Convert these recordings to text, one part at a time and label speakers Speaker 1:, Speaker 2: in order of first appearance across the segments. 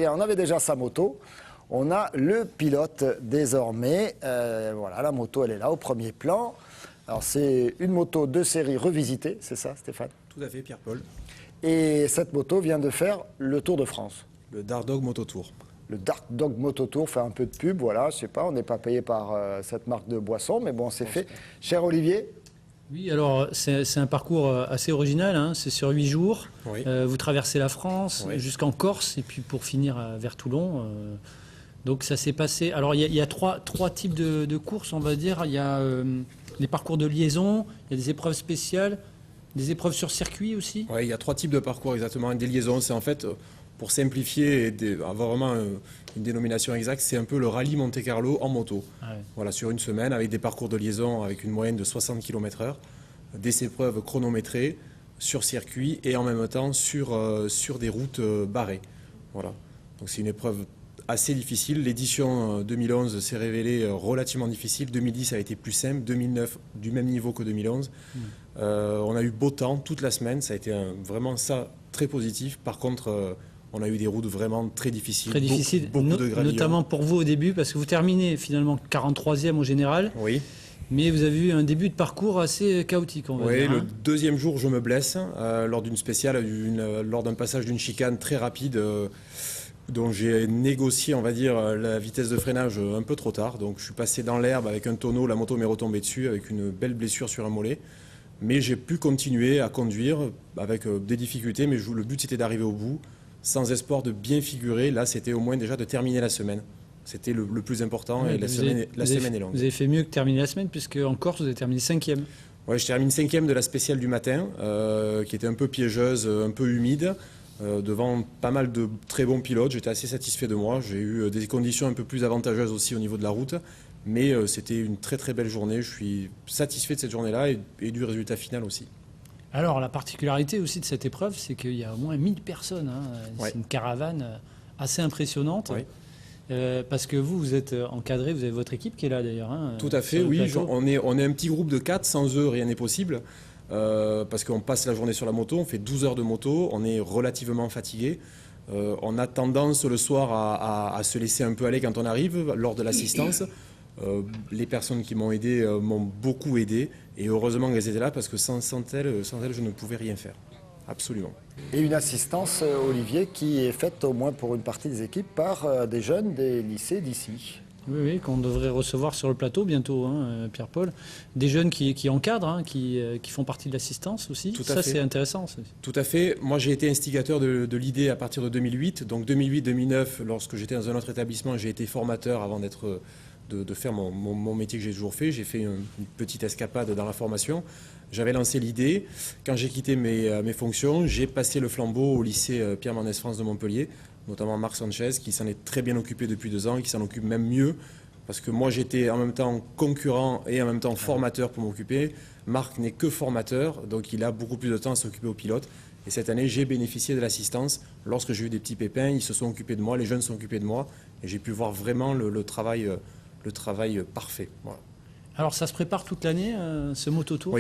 Speaker 1: on avait déjà sa moto. On a le pilote désormais. Voilà, la moto, elle est là au premier plan. Alors, c'est une moto de série revisitée, c'est ça, Stéphane?
Speaker 2: Tout à fait, Pierre-Paul.
Speaker 1: Et cette moto vient de faire le Tour de France.
Speaker 2: Le Dark Dog Moto Tour.
Speaker 1: Le Dark Dog Moto Tour, fait un peu de pub, voilà, je sais pas, on n'est pas payé par cette marque de boisson, mais bon, c'est fait. Cher Olivier?
Speaker 3: Oui, alors c'est un parcours assez original, hein. C'est sur 8 jours.
Speaker 2: Oui.
Speaker 3: Vous traversez la France jusqu'en Corse et puis pour finir vers Toulon. Donc ça s'est passé. Alors il y a trois types de courses, on va dire. Il y a les parcours de liaison, il y a des épreuves spéciales, des épreuves sur circuit aussi.
Speaker 2: Oui, il y a 3 types de parcours exactement. Des liaisons, c'est en fait, pour simplifier et avoir vraiment une dénomination exacte, c'est un peu le rallye Monte-Carlo en moto. Ah ouais. Voilà, sur une semaine, avec des parcours de liaison avec une moyenne de 60 km/h, des épreuves chronométrées sur circuit et en même temps sur des routes barrées. Voilà. Donc c'est une épreuve assez difficile. L'édition 2011 s'est révélée relativement difficile. 2010 a été plus simple. 2009 du même niveau que 2011. On a eu beau temps toute la semaine. Ça a été vraiment ça très positif. Par contre, on a eu des routes vraiment très difficiles.
Speaker 3: Très difficiles,
Speaker 2: beaucoup de gravillons.
Speaker 3: Notamment pour vous au début, parce que vous terminez finalement 43e au général.
Speaker 2: Oui.
Speaker 3: Mais vous avez eu un début de parcours assez chaotique, on va dire.
Speaker 2: Oui, le deuxième jour, je me blesse lors d'une spéciale, lors d'un passage d'une chicane très rapide. Dont j'ai négocié, on va dire, la vitesse de freinage un peu trop tard. Donc je suis passé dans l'herbe avec un tonneau, la moto m'est retombée dessus avec une belle blessure sur un mollet. Mais j'ai pu continuer à conduire avec des difficultés, mais le but c'était d'arriver au bout, sans espoir de bien figurer. Là, c'était au moins déjà de terminer la semaine. C'était le plus important, et la semaine est longue.
Speaker 3: Vous avez fait mieux que terminer la semaine, puisque en Corse, vous avez terminé 5e.
Speaker 2: Oui, je termine 5e de la spéciale du matin, qui était un peu piégeuse, un peu humide. Devant pas mal de très bons pilotes, j'étais assez satisfait de moi. J'ai eu des conditions un peu plus avantageuses aussi au niveau de la route, mais c'était une très très belle journée. Je suis satisfait de cette journée-là et du résultat final aussi.
Speaker 3: Alors la particularité aussi de cette épreuve, c'est qu'il y a au moins 1000 personnes. Hein.
Speaker 2: Ouais.
Speaker 3: C'est une caravane assez impressionnante.
Speaker 2: Oui.
Speaker 3: Parce que vous êtes encadré, vous avez votre équipe qui est là d'ailleurs. Hein,
Speaker 2: tout à fait, oui. On est un petit groupe de 4, sans eux rien n'est possible. Parce qu'on passe la journée sur la moto, on fait 12 heures de moto, on est relativement fatigué. On a tendance le soir à se laisser un peu aller quand on arrive lors de l'assistance. Les personnes qui m'ont aidé m'ont beaucoup aidé et heureusement qu'elles étaient là parce que sans elles, je ne pouvais rien faire. Absolument.
Speaker 1: Et une assistance, Olivier, qui est faite au moins pour une partie des équipes par des jeunes des lycées d'ici.
Speaker 3: Oui, qu'on devrait recevoir sur le plateau bientôt, hein, Pierre-Paul. Des jeunes qui encadrent, hein, qui font partie de l'assistance aussi.
Speaker 2: Tout à fait.
Speaker 3: C'est intéressant. Ça.
Speaker 2: Tout à fait. Moi, j'ai été instigateur de l'idée à partir de 2008. Donc 2008-2009, lorsque j'étais dans un autre établissement, j'ai été formateur avant de faire mon métier que j'ai toujours fait. J'ai fait une petite escapade dans la formation. J'avais lancé l'idée. Quand j'ai quitté mes fonctions, j'ai passé le flambeau au lycée Pierre Mendès France de Montpellier, notamment Marc Sanchez, qui s'en est très bien occupé depuis 2 ans et qui s'en occupe même mieux. Parce que moi, j'étais en même temps concurrent et en même temps formateur pour m'occuper. Marc n'est que formateur, donc il a beaucoup plus de temps à s'occuper aux pilotes. Et cette année, j'ai bénéficié de l'assistance. Lorsque j'ai eu des petits pépins, ils se sont occupés de moi, les jeunes se sont occupés de moi. Et j'ai pu voir vraiment le travail parfait. Voilà.
Speaker 3: Alors, ça se prépare toute l'année, ce mototour?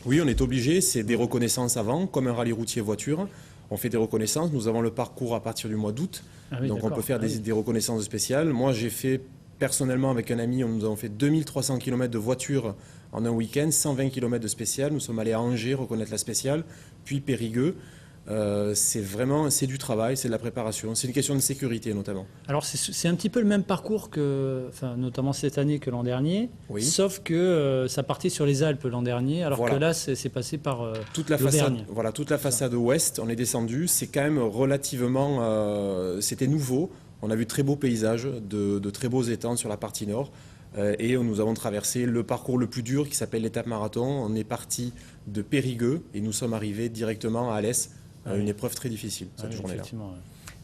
Speaker 2: Oui, on est obligé. C'est des reconnaissances avant, comme un rallye routier voiture. On fait des reconnaissances. Nous avons le parcours à partir du mois d'août. Ah oui, donc on peut faire des reconnaissances spéciales. Moi, j'ai fait personnellement avec un ami, nous avons fait 2300 km de voiture en un week-end, 120 km de spéciale. Nous sommes allés à Angers reconnaître la spéciale, puis Périgueux. C'est du travail, c'est de la préparation, c'est une question de sécurité notamment.
Speaker 3: Alors c'est un petit peu le même parcours notamment cette année que l'an dernier, sauf que ça partait sur les Alpes l'an dernier, alors que là c'est passé par
Speaker 2: toute la façade. Voilà, toute la façade ouest, on est descendu, c'est quand même relativement, c'était nouveau. On a vu de très beaux paysages, de très beaux étangs sur la partie nord. Et nous avons traversé le parcours le plus dur qui s'appelle l'étape marathon. On est parti de Périgueux et nous sommes arrivés directement à Alès. Une épreuve très difficile cette journée-là.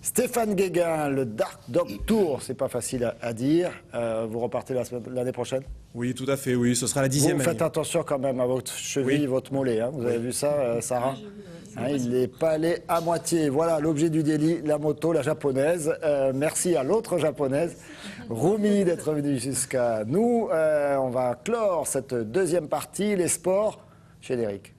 Speaker 1: Stéphane Guéguin, le Dark Dog Tour, c'est pas facile à dire. Vous repartez l'année prochaine?
Speaker 2: Oui, tout à fait, oui. Ce sera la 10e année.
Speaker 1: Vous faites attention quand même à votre cheville, votre mollet. Hein. Vous avez vu ça, Sarah? Il n'est pas allé à moitié. Voilà l'objet du délit, la moto, la japonaise. Merci à l'autre japonaise, Rumi, d'être venue jusqu'à nous. On va clore cette deuxième partie, les sports, chez Eric.